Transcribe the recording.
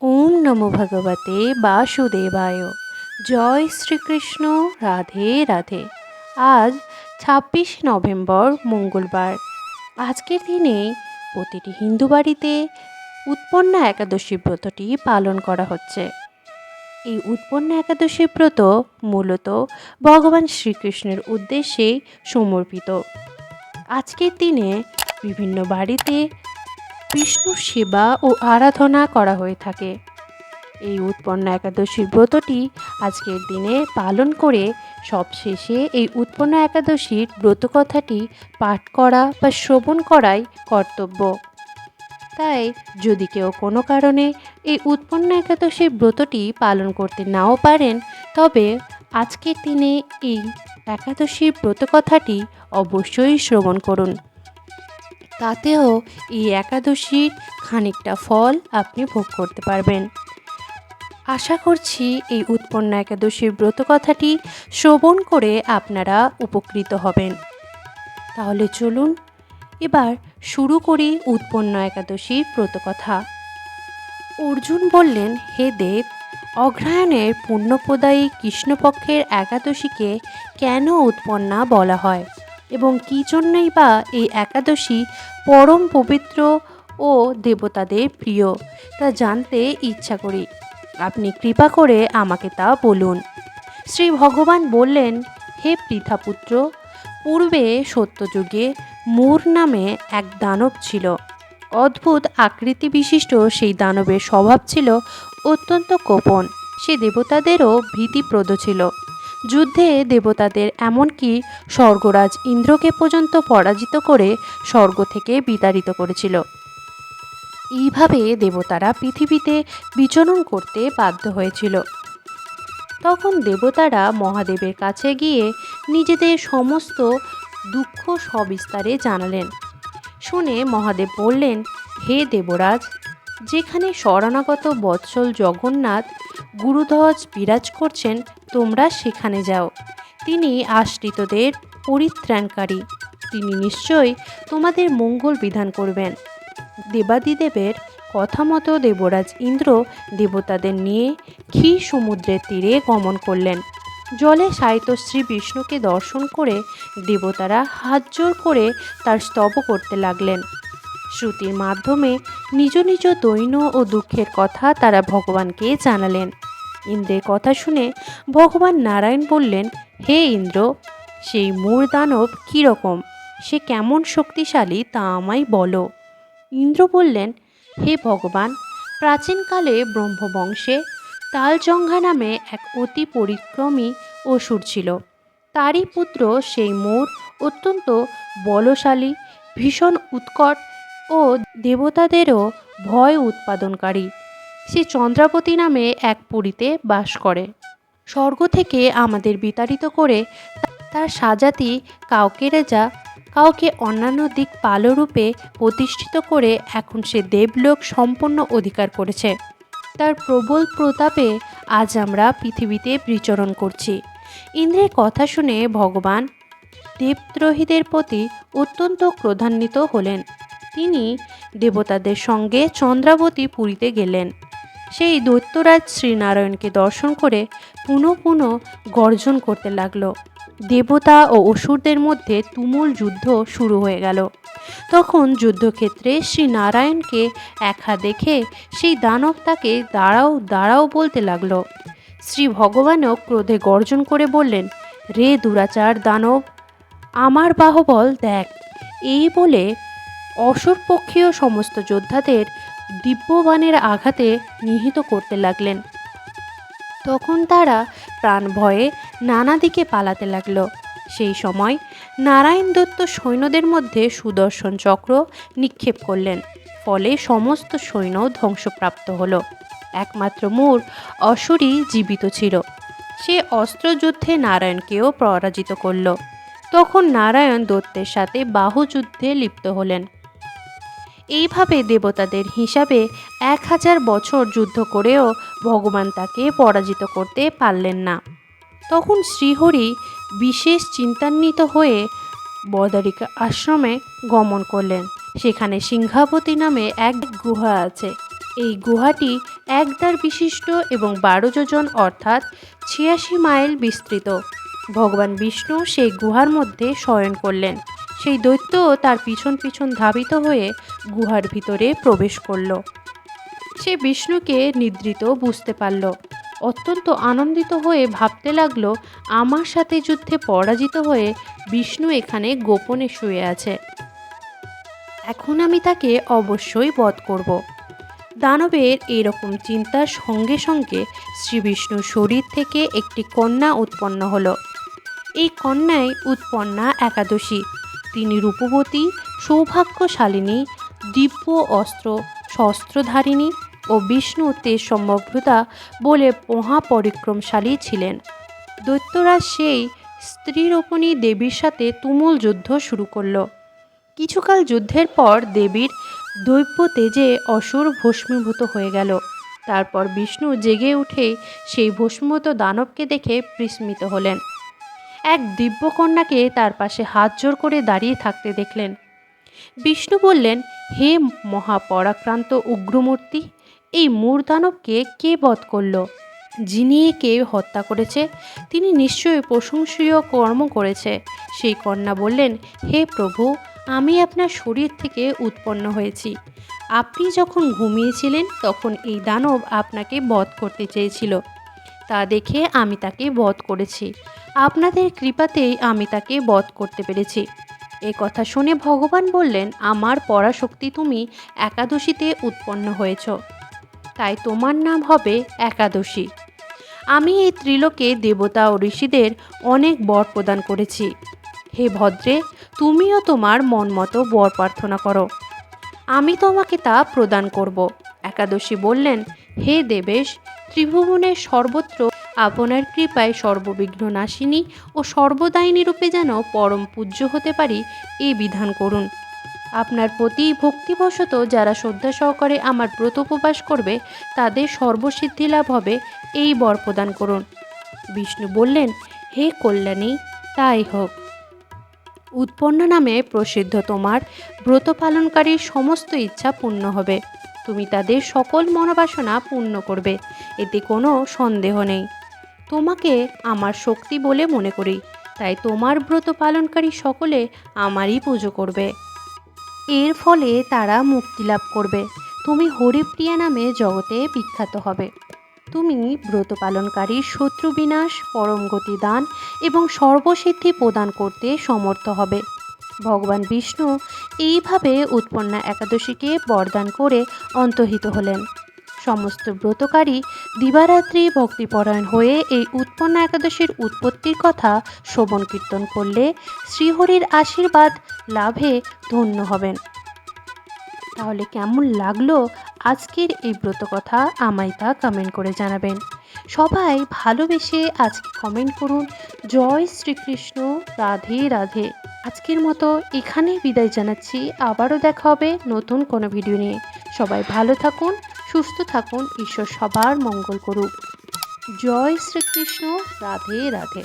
ওম নমো ভগবতে বাসুদেবায়। জয় শ্রীকৃষ্ণ। রাধে রাধে। আজ 26 নভেম্বর মঙ্গলবার। আজকের দিনে প্রতিটি হিন্দু বাড়িতে উৎপন্না একাদশী ব্রতটি পালন করা হচ্ছে। এই উৎপন্না একাদশী ব্রত মূলত ভগবান শ্রীকৃষ্ণের উদ্দেশ্যে সমর্পিত। আজকের দিনে বিভিন্ন বাড়িতে বিষ্ণুর সেবা ও আরাধনা করা হয়ে থাকে। এই উৎপন্না একাদশীর ব্রতটি আজকের দিনে পালন করে সবশেষে এই উৎপন্না একাদশীর ব্রতকথাটি পাঠ করা বা শ্রবণ করাই কর্তব্য। তাই যদি কেউ কোনো কারণে এই উৎপন্না একাদশীর ব্রতটি পালন করতে নাও পারেন, তবে আজকের দিনে এই একাদশীর ব্রতকথাটি অবশ্যই শ্রবণ করুন। তাতেও এই একাদশীর খানিকটা ফল আপনি ভোগ করতে পারবেন। আশা করছি এই উৎপন্না একাদশীর ব্রতকথাটি শ্রবণ করে আপনারা উপকৃত হবেন। তাহলে চলুন এবার শুরু করি উৎপন্না একাদশীর ব্রতকথা। অর্জুন বললেন, হে দেব, অগ্রহায়ণের পুণ্যপ্রদায়ী কৃষ্ণপক্ষের একাদশীকে কেন উৎপন্না বলা হয় এবং কী জন্যই বা এই একাদশী পরম পবিত্র ও দেবতাদের প্রিয় তা জানতে ইচ্ছা করি। আপনি কৃপা করে আমাকে তা বলুন। শ্রী ভগবান বললেন, হে পৃথাপুত্র, পূর্বে সত্যযুগে মূর নামে এক দানব ছিল। অদ্ভুত আকৃতি বিশিষ্ট সেই দানবের স্বভাব ছিল অত্যন্ত গোপন। সে দেবতাদেরও ভীতিপ্রদ ছিল। যুদ্ধে দেবতাদের এমনকি স্বর্গরাজ ইন্দ্রকে পর্যন্ত পরাজিত করে স্বর্গ থেকে বিতাড়িত করেছিল। এইভাবে দেবতারা পৃথিবীতে বিচরণ করতে বাধ্য হয়েছিল। তখন দেবতারা মহাদেবের কাছে গিয়ে নিজেদের সমস্ত দুঃখ সবিস্তারে জানালেন। শুনে মহাদেব বললেন, হে দেবরাজ, যেখানে শরণাগত বৎসল জগন্নাথ গুরুধ্বজ বিরাজ করছেন, তোমরা সেখানে যাও। তিনি আশ্রিতদের পরিত্রাণকারী। তিনি নিশ্চয়ই তোমাদের মঙ্গল বিধান করবেন। দেবাদিদেবের কথা মতো দেবরাজ ইন্দ্র দেবতাদের নিয়ে ক্ষীর সমুদ্রের তীরে গমন করলেন। জলে শায়িত শ্রী বিষ্ণুকে দর্শন করে দেবতারা হাত জোড় করে তার স্তব করতে লাগলেন। শ্রুতির মাধ্যমে নিজ নিজ দৈন্য ও দুঃখের কথা তারা ভগবানকে জানালেন। ইন্দ্রের কথা শুনে ভগবান নারায়ণ বললেন, হে ইন্দ্র, সেই মূর দানব কীরকম, সে কেমন শক্তিশালী তা আমায় বলো। ইন্দ্র বললেন, হে ভগবান, প্রাচীনকালে ব্রহ্মবংশে তালজঙ্ঘা নামে এক অতি পরিক্রমী অসুর ছিল। তারই পুত্র সেই মূর অত্যন্ত বলশালী, ভীষণ উৎকট ও দেবতাদেরও ভয় উৎপাদনকারী। সে চন্দ্রাবতী নামে এক পুরীতে বাস করে। স্বর্গ থেকে আমাদের বিতাড়িত করে তার সাজাতি কাউকে রেজা, কাউকে অন্যান্য দিক পালরূপে প্রতিষ্ঠিত করে এখন সে দেবলোক সম্পন্ন অধিকার করেছে। তার প্রবল প্রতাপে আজ আমরা পৃথিবীতে বিচরণ করছি। ইন্দ্রের কথা শুনে ভগবান দেবদ্রোহীদের প্রতি অত্যন্ত ক্রোধান্বিত হলেন। তিনি দেবতাদের সঙ্গে চন্দ্রাবতী পুরীতে গেলেন। সেই দৈত্যরাজ শ্রীনারায়ণকে দর্শন করে পুনঃ পুনঃ গর্জন করতে লাগল। দেবতা ও অসুরদের মধ্যে তুমুল যুদ্ধ শুরু হয়ে গেল। তখন যুদ্ধক্ষেত্রে শ্রীনারায়ণকে একা দেখে সেই দানব তাকে দাঁড়াও দাঁড়াও বলতে লাগল। শ্রী ভগবানও ক্রোধে গর্জন করে বললেন, রে দুরাচার দানব, আমার বাহুবল দেখ। এই বলে অসুরপক্ষীয় সমস্ত যোদ্ধাদের দিব্যবাণের আঘাতে নিহত করতে লাগলেন। তখন তারা প্রাণ ভয়ে নানা দিকে পালাতে লাগল। সেই সময় নারায়ণ দত্ত সৈন্যদের মধ্যে সুদর্শন চক্র নিক্ষেপ করলেন। ফলে সমস্ত সৈন্য ধ্বংসপ্রাপ্ত হল। একমাত্র মূর অসুরই জীবিত ছিল। সে অস্ত্রযুদ্ধে নারায়ণকেও পরাজিত করল। তখন নারায়ণ দত্তের সাথে বাহুযুদ্ধে লিপ্ত হলেন। এইভাবে দেবতাদের হিসাবে 1000 বছর যুদ্ধ করেও ভগবান তাকে পরাজিত করতে পারলেন না। তখন শ্রীহরি বিশেষ চিন্তান্বিত হয়ে বদারিকা আশ্রমে গমন করলেন। সেখানে সিংহাবতী নামে এক গুহা আছে। এই গুহাটি ১ বিশিষ্ট এবং ১২ যোজন অর্থাৎ ৮৬ মাইল বিস্তৃত। ভগবান বিষ্ণু সেই গুহার মধ্যে শয়ন করলেন। সেই দৈত্য তার পিছন পিছন ধাবিত হয়ে গুহার ভিতরে প্রবেশ করল। সে বিষ্ণুকে নিদ্রিত বুঝতে পারল। অত্যন্ত আনন্দিত হয়ে ভাবতে লাগলো, আমার সাথে যুদ্ধে পরাজিত হয়ে বিষ্ণু এখানে গোপনে শুয়ে আছে। এখন আমি তাকে অবশ্যই বধ করব। দানবের এরকম চিন্তার সঙ্গে সঙ্গে শ্রী বিষ্ণুর শরীর থেকে একটি কন্যা উৎপন্ন হলো। এই কন্যাই উৎপন্না একাদশী। তিনি রূপবতী, সৌভাগ্যশালিনী, দিব্য অস্ত্র শস্ত্রধারিণী ও বিষ্ণু তেজ সম্ভ্রতা বলে মহাপরিক্রমশালী ছিলেন। দৈত্যরাজ সেই স্ত্রীরূপিণী দেবীর সাথে তুমুল যুদ্ধ শুরু করল। কিছুকাল যুদ্ধের পর দেবীর দৈব্য তেজে অসুর ভস্মীভূত হয়ে গেল। তারপর বিষ্ণু জেগে উঠে সেই ভস্মীভূত দানবকে দেখে বিস্মিত হলেন। এক দিব্যকন্যাকে তার পাশে হাত জোড় করে দাঁড়িয়ে থাকতে দেখলেন। বিষ্ণু বললেন, হে মহাপরাক্রান্ত উগ্রমূর্তি, এই মূর্দানবকে কে বধ করল? যিনি একে হত্যা করেছে তিনি নিশ্চয়ই প্রশংসনীয় কর্ম করেছে। সেই কন্যা বললেন, হে প্রভু, আমি আপনার শরীর থেকে উৎপন্ন হয়েছি। আপনি যখন ঘুমিয়েছিলেন তখন এই দানব আপনাকে বধ করতে চেয়েছিল। তা দেখে আমি তাকে বধ করেছি। আপনাদের কৃপাতেই আমি তাকে বধ করতে পেরেছি। এ কথা শুনে ভগবান বললেন, আমার পরাশক্তি, তুমি একাদশীতে উৎপন্ন হয়েছ, তাই তোমার নাম হবে একাদশী। আমি এই ত্রিলোকে দেবতা ও ঋষিদের অনেক বর প্রদান করেছি। হে ভদ্রে, তুমিও তোমার মন মতো বর প্রার্থনা করো, আমি তোমাকে তা প্রদান করব। একাদশী বললেন, হে দেবেশ, ত্রিভুবনের সর্বত্র আপনার কৃপায় সর্ববিঘ্ন নাশিনী ও সর্বদায়িনী রূপে যেন পরম পূজ্য হতে পারি, এই বিধান করুন। আপনার প্রতি ভক্তিবশত যারা শ্রদ্ধা সহকারে আমার ব্রত উপবাস করবে তাদের সর্বসিদ্ধি লাভ হবে, এই বর প্রদান করুন। বিষ্ণু বললেন, হে কল্যাণী, তাই হোক। উৎপন্ন নামে প্রসিদ্ধ তোমার ব্রত পালনকারীর সমস্ত ইচ্ছা পূর্ণ হবে। তুমি তাদের সকল মনোবাসনা পূর্ণ করবে, এতে কোনো সন্দেহ নেই। তোমাকে আমার শক্তি বলে মনে করি, তাই তোমার ব্রত পালনকারী সকলে আমারই পুজো করবে। এর ফলে তারা মুক্তি লাভ করবে। তুমি হরিপ্রিয়া নামে জগতে বিখ্যাত হবে। তুমি ব্রত পালনকারীর শত্রু বিনাশ, পরম গতি দান এবং সর্বসিদ্ধি প্রদান করতে সমর্থ হবে। ভগবান বিষ্ণু এইভাবে উৎপন্না একাদশীকে বরদান করে অন্তর্হিত হলেন। সমস্ত ব্রতকারী দিবারাত্রি ভক্তিপরায়ণ হয়ে এই উৎপন্না একাদশীর উৎপত্তির কথা শ্রবণ কীর্তন করলে শ্রীহরির আশীর্বাদ লাভে ধন্য হবেন। তাহলে কেমন লাগলো আজকের এই ব্রত কথা আমায় তা কমেন্ট করে জানাবেন। সবাই ভালোবেসে আজকে কমেন্ট করুন, জয় শ্রীকৃষ্ণ, রাধে রাধে। আজকের মতো এখানেই বিদায় জানাচ্ছি। আবারও দেখা হবে নতুন কোনো ভিডিও নিয়ে। সবাই ভালো থাকুন, সুস্থ থাকুন, ঈশ্বর সবার মঙ্গল করুক। জয় শ্রীকৃষ্ণ, রাধে রাধে।